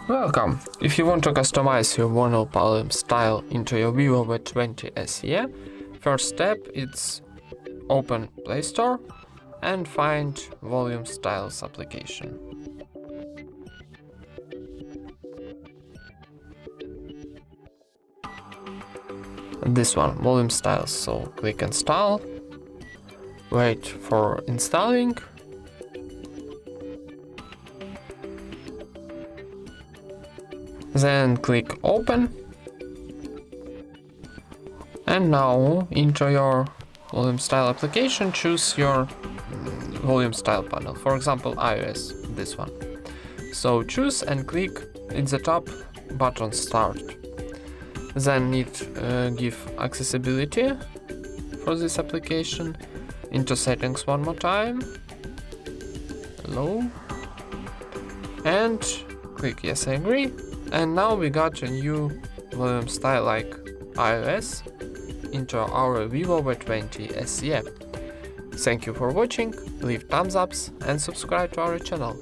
Welcome! If you want to customize your vinyl volume style into your VIVO V20 SE, first step is open Play Store and find Volume Styles application. This one, Volume Styles, so click Install, wait for installing, then click Open, and now into your volume style application choose your volume style panel, for example iOS, this one. So choose and click in the top button Start. Then need give accessibility for this application, into settings one more time, low, and click Yes, I agree. And now we got a new volume style like iOS into our VIVO V20 SE. Thank you for watching, leave thumbs ups and subscribe to our channel.